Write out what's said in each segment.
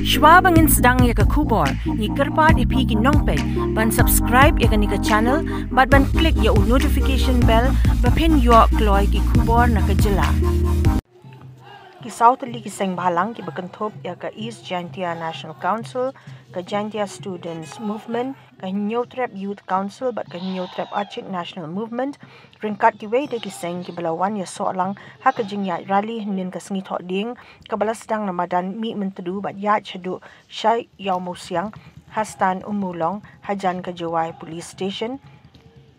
Shwa bangin sedang ya ke kubor, ni kerpat ipi ki nongpet, ban subscribe ya ke ni ke channel, ban klik ya notification bell, bapin yo kloy ki kubor na ke jela. Ki South Li ki seng balang ki bekentop ya ke East Jaintia National Council, ke Jaintia Students Movement, ke Nyotrap Youth Council, bat ke Nyotrap Aceh National Movement, ringkat ki wei de ki seng ki belawan ya soalang ha ke jing ya rally nin ke sengi thok ding, ke bala sedang Ramadan mi mentedu bat ya chadu syai yau musiang, hastan umulong, hajan ke Jawai Police Station,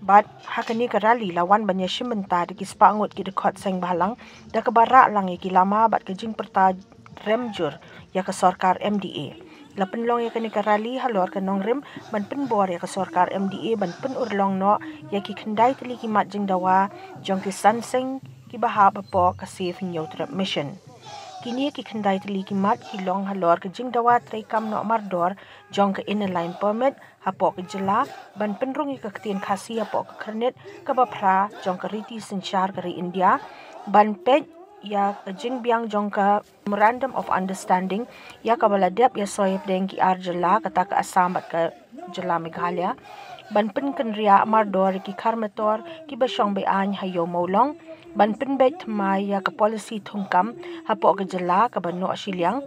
bat hakani ke rally lawan banyak sebentar ki sepangut ki dekot seng balang dah ke barak lang ki lama bat ke jing perta remjur ya ke sorkar MDA lapen long ya ke ni ke rally halor ke nong rem ban pen bor ya ke sorkar MDA ban pen urlong no ya ki kendai teli ki mat jing dawa jong ki sanseng ki bahab apo ke save Nyotrap mission. Kini ki kendai teli ki mat ki long halor ke jing dawa trekam no mardor jong ke inner line permit hapo ke jela ban penrung ke ketien khasi hapo ke kernet ke bapra jong ke riti sensyar ke India ban pet ya ke jing biang jong ke memorandum of understanding ya ke baladap ya soyep deng ki ar jela kata ke Assam bat ke jela Meghalaya ban pen kenria mardor ki karmator ki basyong be an hayo maulong ban pen bet thmai ya ke policy thungkam hapo ke jela ke bano siliang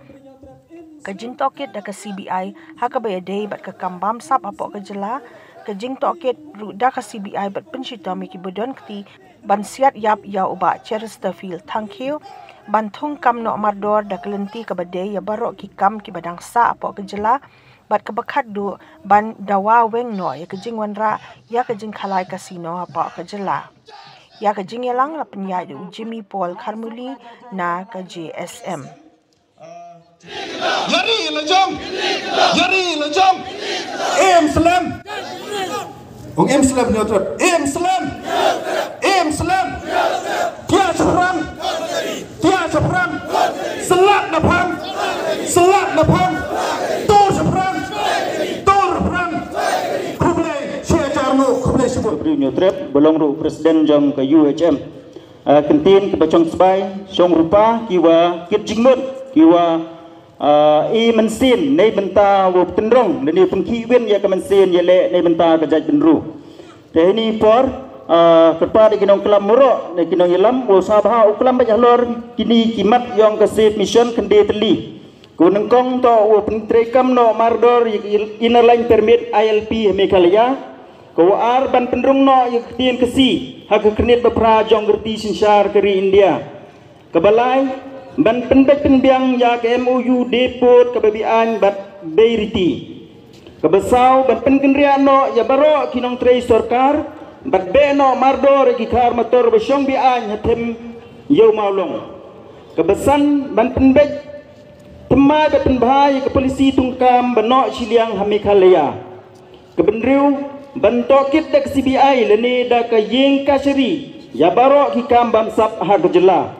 ke jing tokit da ke CBI ha ke bayadei bat ke kambam sap hapo ke jela ke jing tokit ruda ke CBI bat pen shitami ki bodon kti ban siat yap ya uba Chesterfield thank you ban thungkam no mardor da kelenti ke badei ya barok ki kam ki badang sa hapo ke jela bat ke bakat du ban dawa weng no ya ke jing wanra ya ke jing khalai kasino hapo ke jela ya ke jing yalang la penyai Jimmy Paul Karmuli na ke JSM. Yari lejam, yari lejam. Em Salam. Ong Em Salam Nyotrap. Em Salam. Em Salam. Tia Saprang. Tia Saprang. Selat Napang. Selat Napang. Tor Saprang. Tor Saprang. Kublai Syekh Jarno. Kublai Syekh Nyotrap belong ru presiden jong ke UHM. Kentin ke bacong sebai, syong rupa kiwa kit jingmut kiwa mensin nei benta wo tendrong ni pengki wen ya ke mensin ya le nei benta ke jaj benru te ni por kepa di kinong kelam muro ni kinong yelam wo sabha uklam ba lor kini kimat yong ke save mission kende teli kunengkong to wo pentrekam no mardor inner line permit ILP Meghalaya ko ar ban pendrung no ya tien kesi hak krenit bepra jong gerti sinsyar keri India kebalai ban pendek penbiang ya ke MOU depot kebabian bat beiriti kebesau ban penkenria no ya baro kinong trei sorkar bat be no mardor ki kar motor besyong bian hatem yo maulong kebesan ban pendek temai bat penbahai ke polisi tungkam bano siliang Meghalaya kebenriu ban tokit dak CBI lene dak yeng kasri ya baro ki kam bamsap ha gejela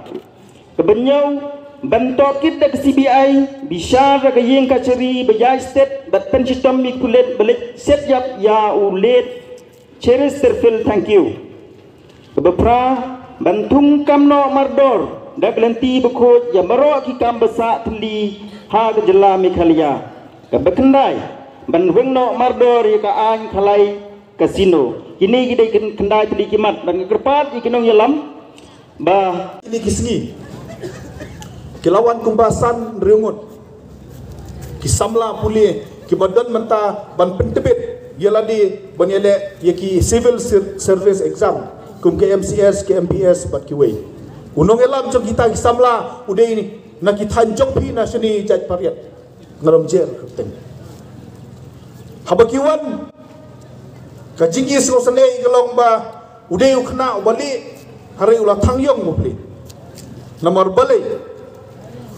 kebenyau bantok kita ke CBI bisa ke yeng kaceri bejai state bat pensistom mi kulet balik set yap ya ulet Chesterfield thank you kebepra bantung kamno mardor dak lenti bekot ya baro ki kam besa teli ha gejela Meghalaya kebekendai ban wengno mardor ya ka an khalai kasino kini gidai kendai teli kimat ban kerpat ikinong yalam ba ini kisni kilawan kumbasan riungut kisamla puli kibadan menta ban pentebit yala di banyele yaki civil service exam kum ke MCS ke MPS bat kiwei unong elam jong kita kisamla udah ini na kitanjok pi na sini jaj pariat ngaram jer kapten habakiwan kajigi sosane igelong ba udah ukna bali hari ulah tangyong mupli nomor balik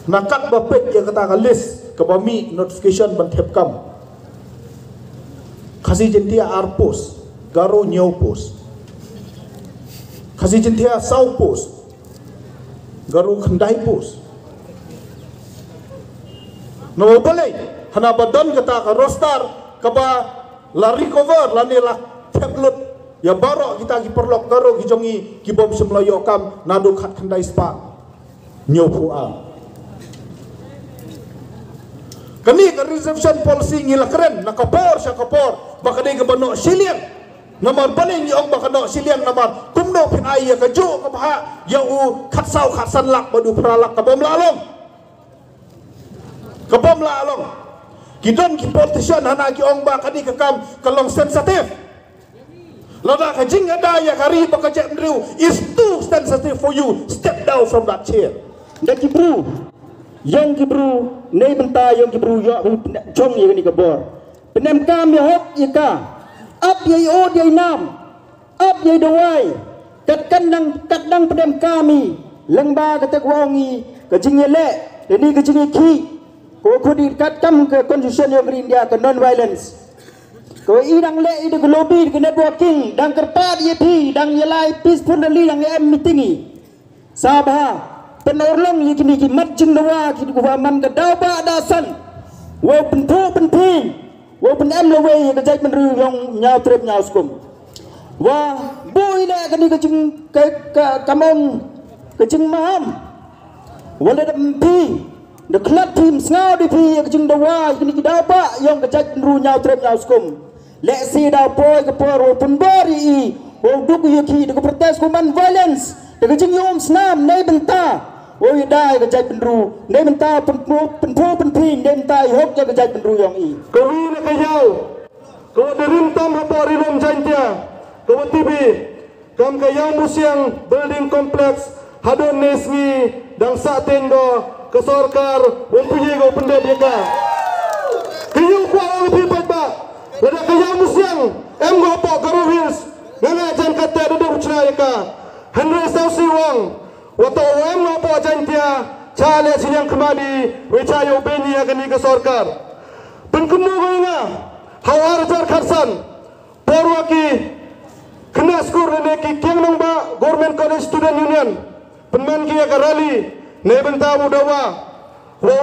nakat bapet yang kata list kebami notification bantep kam kasih jentia arpos garo nyau pos kasih jentia sau pos garo kendai pos nomor balik hana badan kata rostar kaba lari cover lani lah tablet ya barok kita kiperlok garo kijongi kibom semlayo kam nado kat kendai spa nyau pual Kani ke reservation policy ngila keren nakapor siya kapor baka di kabano siliang namar baling yung baka no siliang namar kumno pinay ka jo ka baha yung katsaw katsan lak badu pralak kabom lalong kidon ki politician hana ki ong ba kani kakam kalong sensitive lada ka jing ada ya kari baka jet ndriu is too sensitive for you, step down from that chair. Dak kibru yang kibru nei benta yang kibru yo jong ye ni kabor penem kam ya hok ye ka up ye od ye nam up ye dawai kat dang penem kami lengba kata wangi ke jing ye le ni ke jing ki ko di kat kam ke constitution yang India ke non violence ko idang le ide ke lobby ke networking dang kerpat ye thi dang ye lai peacefully dang em meeting sabah penolong ye kini ki mat jing dawa ki ku man ka dawa dasan wo penpi wo pen em le we ka jai men ru yong nyau trip nyau skum wa boy le kini ka jing ka kamong ka jing maham wala dam pi the club team ngau di pi ka jing dawa kini ki dawa yong ka jai men ru nyau trip nyau skum le si da boy ka por wo pen bari wo duk ye ki de protest ku man violence de ka jing yom snam nei benta oi dai ka jai penru nei menta penpi nei menta hok ja ka jai penru yang i ko wi na kayau ko derim tam hapo rilom jantia ko tv kam kayau musiang building complex hadon nesmi dang sa tendo ke sorkar wempuye go pendek ka kayau ko ang pi ba lada kayau musiang em go hapo garo hills ngana jan kata do uchna ka Henry Sausi Wang wato em no po jantia chale sinyang kemadi wicayo beni agani ke sorkar penkumu goinga hawar jar kharsan porwaki kena skor ne ki kyang nong ba government college student union penman ki ka rally ne benta udawa wo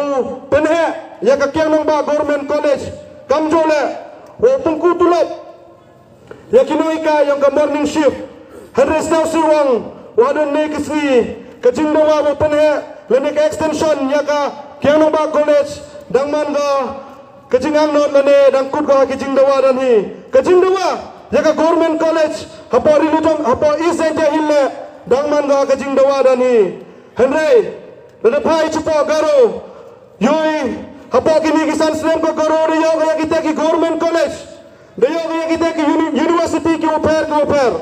penhe ya ka kyang nong ba government college kamjole wo tungku tulop ya kinoika yang ka morning shift harus tahu siwang wadon ne kiswi kajing dawa mo penhe lene ka extension ya ka kyang nong ba college dang man ga kajing ang not lene dang kut ga kajing dawa dan hi kajing dawa ya ka government college hapo rilutong hapo isente hille dang man ga kajing dawa dan hi henry lene pai chupo garo yoi hapo kini kisan slam ko garo de yo ga kita ki government college de yo ga kita ki university ki oper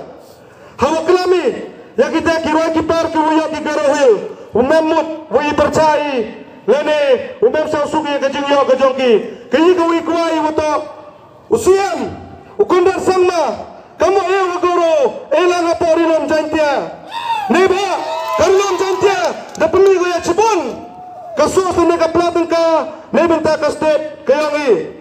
hawa klami ya kita ki roi ki par ki yo ki garo hil umemut wi percai lene umem sa sugi ka jing yo ka jongki ki ko wi kwai wato usiam ukundar samma kamu e goro elang apori lom jantia neba karlom jantia da pemigo ya cibon kasus ne ka plateng ka nebenta ka state kayangi